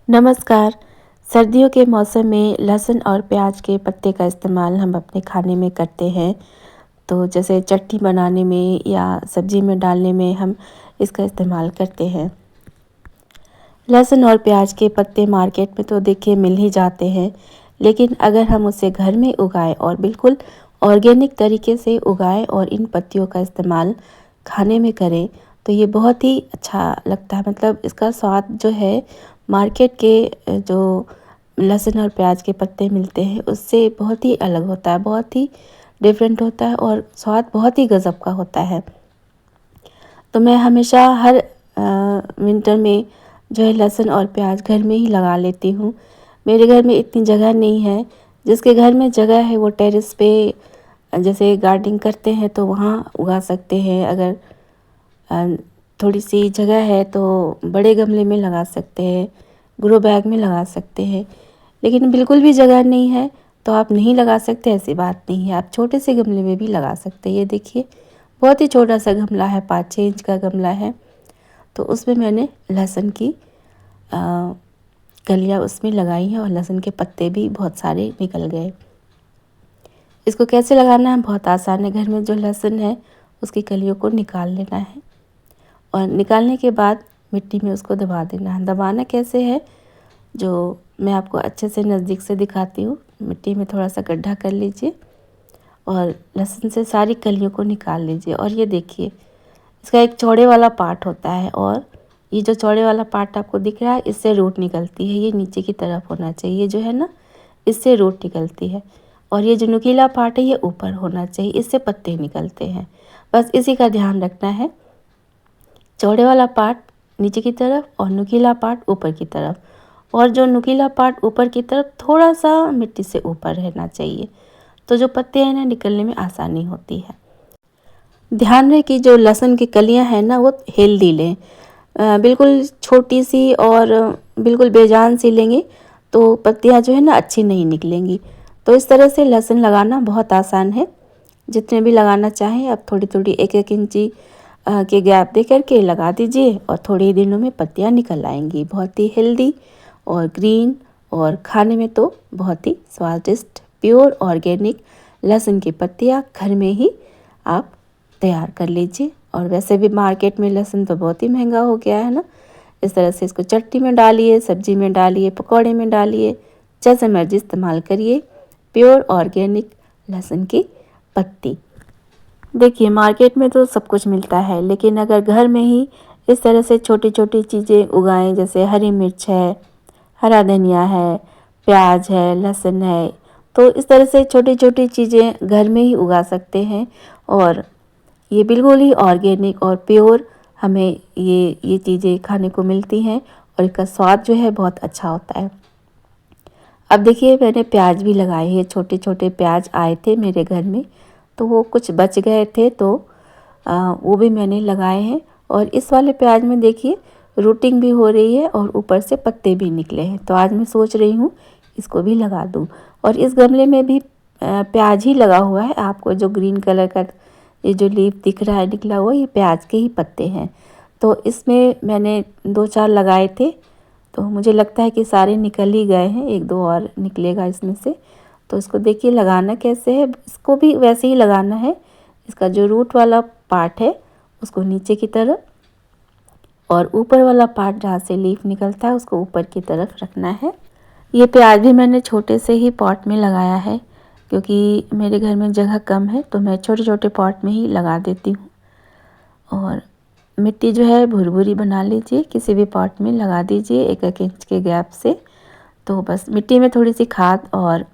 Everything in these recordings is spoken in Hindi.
नमस्कार। सर्दियों के मौसम में लहसुन और प्याज के पत्ते का इस्तेमाल हम अपने खाने में करते हैं। तो जैसे चटनी बनाने में या सब्जी में डालने में हम इसका इस्तेमाल करते हैं। लहसुन और प्याज के पत्ते मार्केट में तो देखिए मिल ही जाते हैं, लेकिन अगर हम उसे घर में उगाएं और बिल्कुल ऑर्गेनिक तरीके से उगाएं और इन पत्तियों का इस्तेमाल खाने में करें तो ये बहुत ही अच्छा लगता है। मतलब इसका स्वाद जो है मार्केट के जो लहसुन और प्याज के पत्ते मिलते हैं उससे बहुत ही अलग होता है, बहुत ही डिफरेंट होता है और स्वाद बहुत ही गज़ब का होता है। तो मैं हमेशा हर विंटर में जो है लहसुन और प्याज घर में ही लगा लेती हूँ। मेरे घर में इतनी जगह नहीं है, जिसके घर में जगह है वो टेरेस पे जैसे गार्डनिंग करते हैं तो वहाँ उगा सकते हैं। अगर अ, थोड़ी सी जगह है तो बड़े गमले में लगा सकते हैं, ग्रो बैग में लगा सकते हैं। लेकिन बिल्कुल भी जगह नहीं है तो आप नहीं लगा सकते, ऐसी बात नहीं है, आप छोटे से गमले में भी लगा सकते हैं। ये देखिए बहुत ही छोटा सा गमला है, 5-6 इंच का गमला है। तो उसमें मैंने लहसुन की कलियाँ उसमें लगाई हैं और लहसुन के पत्ते भी बहुत सारे निकल गए। इसको कैसे लगाना है, बहुत आसान है। घर में जो लहसुन है उसकी कलियों को निकाल लेना है और निकालने के बाद मिट्टी में उसको दबा देना है। दबाना कैसे है जो मैं आपको अच्छे से नज़दीक से दिखाती हूँ। मिट्टी में थोड़ा सा गड्ढा कर लीजिए और लहसुन से सारी कलियों को निकाल लीजिए। और ये देखिए इसका एक चौड़े वाला पार्ट होता है और ये जो चौड़े वाला पार्ट आपको दिख रहा है इससे रूट निकलती है। ये नीचे की तरफ होना चाहिए, ये जो है ना इससे रूट निकलती है। और ये जो नुकीला पार्ट है ये ऊपर होना चाहिए, इससे पत्ते निकलते हैं। बस इसी का ध्यान रखना है, चौड़े वाला पार्ट नीचे की तरफ और नुकीला पार्ट ऊपर की तरफ। और जो नुकीला पार्ट ऊपर की तरफ थोड़ा सा मिट्टी से ऊपर रहना चाहिए, तो जो पत्ते हैं ना निकलने में आसानी होती है। ध्यान रहे कि जो लहसुन की कलियां हैं ना वो हेल्दी लें, बिल्कुल छोटी सी और बिल्कुल बेजान सी लेंगे तो पत्तियां जो है ना अच्छी नहीं निकलेंगी। तो इस तरह से लहसुन लगाना बहुत आसान है। जितने भी लगाना चाहें आप थोड़ी थोड़ी 1-1 इंची के गैप दे करके लगा दीजिए और थोड़े ही दिनों में पत्तियां निकल आएंगी। बहुत ही हेल्दी और ग्रीन और खाने में तो बहुत ही स्वादिष्ट प्योर ऑर्गेनिक लहसुन की पत्तियां घर में ही आप तैयार कर लीजिए। और वैसे भी मार्केट में लहसुन तो बहुत ही महंगा हो गया है ना। इस तरह से इसको चटनी में डालिए, सब्जी में डालिए, पकौड़े में डालिए, जैसे मर्जी इस्तेमाल करिए। प्योर ऑर्गेनिक लहसुन की पत्ती। देखिए मार्केट में तो सब कुछ मिलता है, लेकिन अगर घर में ही इस तरह से छोटी छोटी चीज़ें उगाएं, जैसे हरी मिर्च है, हरा धनिया है, प्याज है, लहसुन है, तो इस तरह से छोटी छोटी चीज़ें घर में ही उगा सकते हैं और ये बिल्कुल ही ऑर्गेनिक और प्योर हमें ये चीज़ें खाने को मिलती हैं और इसका स्वाद जो है बहुत अच्छा होता है। अब देखिए मैंने प्याज भी लगाए हैं, छोटे छोटे प्याज आए थे मेरे घर में तो वो कुछ बच गए थे तो वो भी मैंने लगाए हैं। और इस वाले प्याज में देखिए रूटिंग भी हो रही है और ऊपर से पत्ते भी निकले हैं, तो आज मैं सोच रही हूँ इसको भी लगा दूँ। और इस गमले में भी प्याज ही लगा हुआ है। आपको जो ग्रीन कलर का ये जो लीफ दिख रहा है निकला हुआ, ये प्याज के ही पत्ते हैं। तो इसमें मैंने 2-4 लगाए थे तो मुझे लगता है कि सारे निकल ही गए हैं, 1-2 और निकलेगा इसमें से। तो इसको देखिए लगाना कैसे है, इसको भी वैसे ही लगाना है। इसका जो रूट वाला पार्ट है उसको नीचे की तरफ और ऊपर वाला पार्ट जहाँ से लीफ निकलता है उसको ऊपर की तरफ रखना है। ये प्याज भी मैंने छोटे से ही पॉट में लगाया है, क्योंकि मेरे घर में जगह कम है तो मैं छोटे छोटे पॉट में ही लगा देती हूँ। और मिट्टी जो है भुरभुरी बना लीजिए, किसी भी पॉट में लगा दीजिए 1-1 इंच के गैप से। तो बस मिट्टी में थोड़ी सी खाद और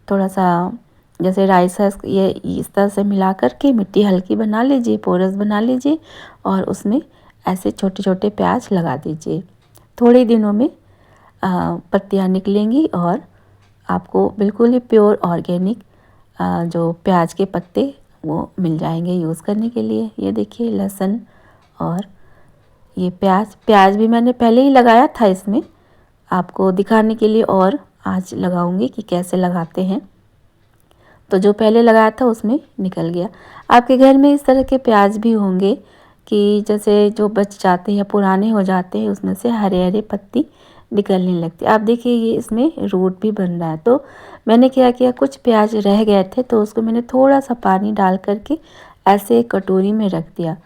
थोड़ा सा जैसे राई हस्क ये इस तरह से मिला कर के मिट्टी हल्की बना लीजिए, पोरस बना लीजिए और उसमें ऐसे छोटे छोटे प्याज लगा दीजिए। थोड़े दिनों में पत्तियाँ निकलेंगी और आपको बिल्कुल ही प्योर ऑर्गेनिक जो प्याज के पत्ते वो मिल जाएंगे यूज़ करने के लिए। ये देखिए लहसुन और ये प्याज भी मैंने पहले ही लगाया था इसमें, आपको दिखाने के लिए और आज लगाऊंगी कि कैसे लगाते हैं। तो जो पहले लगाया था उसमें निकल गया। आपके घर में इस तरह के प्याज भी होंगे कि जैसे जो बच जाते हैं या पुराने हो जाते हैं उसमें से हरे हरे पत्ती निकलने लगती। आप देखिए ये इसमें रूट भी बन रहा है। तो मैंने क्या किया, कुछ प्याज रह गए थे तो उसको मैंने थोड़ा सा पानी डाल करके ऐसे एक कटोरी में रख दिया।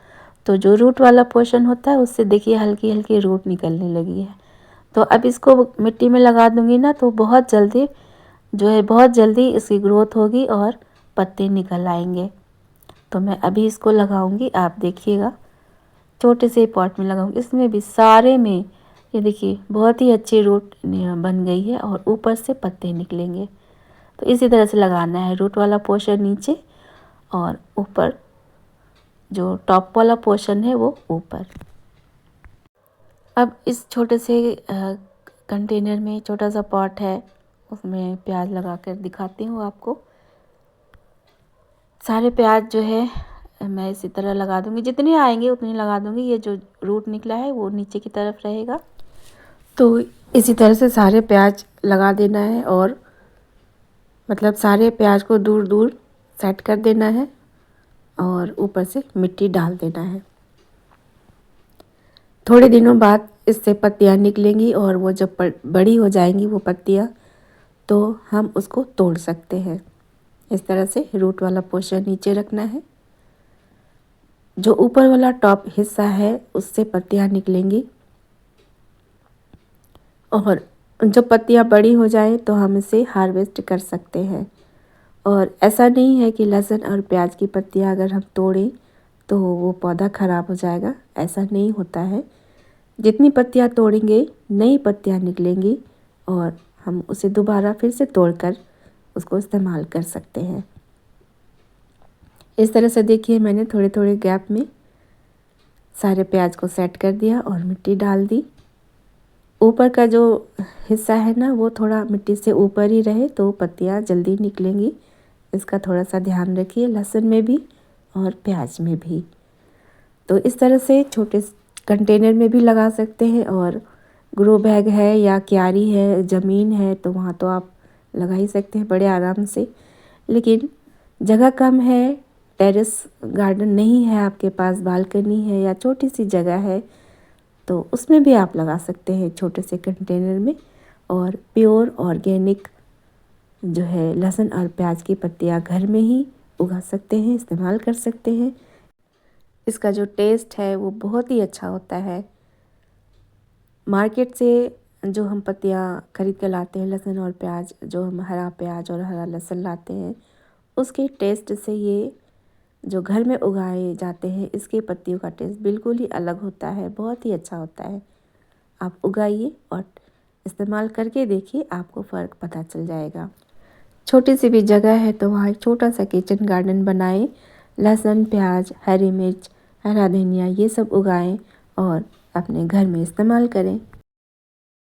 तो जो रूट वाला पोर्शन होता है उससे देखिए हल्की हल्की रूट निकलने लगी है। तो अब इसको मिट्टी में लगा दूंगी ना तो बहुत जल्दी बहुत जल्दी इसकी ग्रोथ होगी और पत्ते निकल आएंगे। तो मैं अभी इसको लगाऊंगी, आप देखिएगा छोटे से पॉट में लगाऊंगी। इसमें भी सारे में ये देखिए बहुत ही अच्छी रूट बन गई है और ऊपर से पत्ते निकलेंगे। तो इसी तरह से लगाना है, रूट वाला पोर्शन नीचे और ऊपर जो टॉप वाला पोर्शन है वो ऊपर। अब इस छोटे से कंटेनर में छोटा सा पॉट है, उसमें प्याज लगा कर दिखाती हूँ आपको। सारे प्याज जो है मैं इसी तरह लगा दूँगी, जितने आएंगे उतने लगा दूँगी। ये जो रूट निकला है वो नीचे की तरफ रहेगा। तो इसी तरह से सारे प्याज लगा देना है और मतलब सारे प्याज को दूर दूर सेट कर देना है और ऊपर से मिट्टी डाल देना है। थोड़े दिनों बाद इससे पत्तियां निकलेंगी और वो जब बड़ी हो जाएंगी वो पत्तियां, तो हम उसको तोड़ सकते हैं। इस तरह से रूट वाला पोर्शन नीचे रखना है, जो ऊपर वाला टॉप हिस्सा है उससे पत्तियां निकलेंगी और जब पत्तियां बड़ी हो जाए तो हम इसे हार्वेस्ट कर सकते हैं। और ऐसा नहीं है कि लहसुन और प्याज की पत्तियां अगर हम तोड़ें तो वो पौधा ख़राब हो जाएगा, ऐसा नहीं होता है। जितनी पत्तियां तोड़ेंगे नई पत्तियां निकलेंगी और हम उसे दोबारा फिर से तोड़कर उसको इस्तेमाल कर सकते हैं। इस तरह से देखिए मैंने थोड़े थोड़े गैप में सारे प्याज को सेट कर दिया और मिट्टी डाल दी। ऊपर का जो हिस्सा है ना वो थोड़ा मिट्टी से ऊपर ही रहे तो पत्तियां जल्दी निकलेंगी। इसका थोड़ा सा ध्यान रखिए, लहसुन में भी और प्याज में भी। तो इस तरह से छोटे कंटेनर में भी लगा सकते हैं और ग्रो बैग है या क्यारी है, ज़मीन है तो वहाँ तो आप लगा ही सकते हैं बड़े आराम से। लेकिन जगह कम है, टेरेस गार्डन नहीं है आपके पास, बालकनी है या छोटी सी जगह है, तो उसमें भी आप लगा सकते हैं छोटे से कंटेनर में। और प्योर ऑर्गेनिक जो है लहसुन और प्याज की पत्तियां घर में ही उगा सकते हैं, इस्तेमाल कर सकते हैं। इसका जो टेस्ट है वो बहुत ही अच्छा होता है। मार्केट से जो हम पत्तियां खरीद कर लाते हैं लहसुन और प्याज, जो हम हरा प्याज और हरा लहसुन लाते हैं, उसके टेस्ट से ये जो घर में उगाए जाते हैं इसके पत्तियों का टेस्ट बिल्कुल ही अलग होता है, बहुत ही अच्छा होता है। आप उगाइए और इस्तेमाल करके देखिए, आपको फ़र्क पता चल जाएगा। छोटी सी भी जगह है तो वहाँ एक छोटा सा किचन गार्डन बनाएं, लहसुन, प्याज, हरी मिर्च, हरा धनिया ये सब उगाएं और अपने घर में इस्तेमाल करें।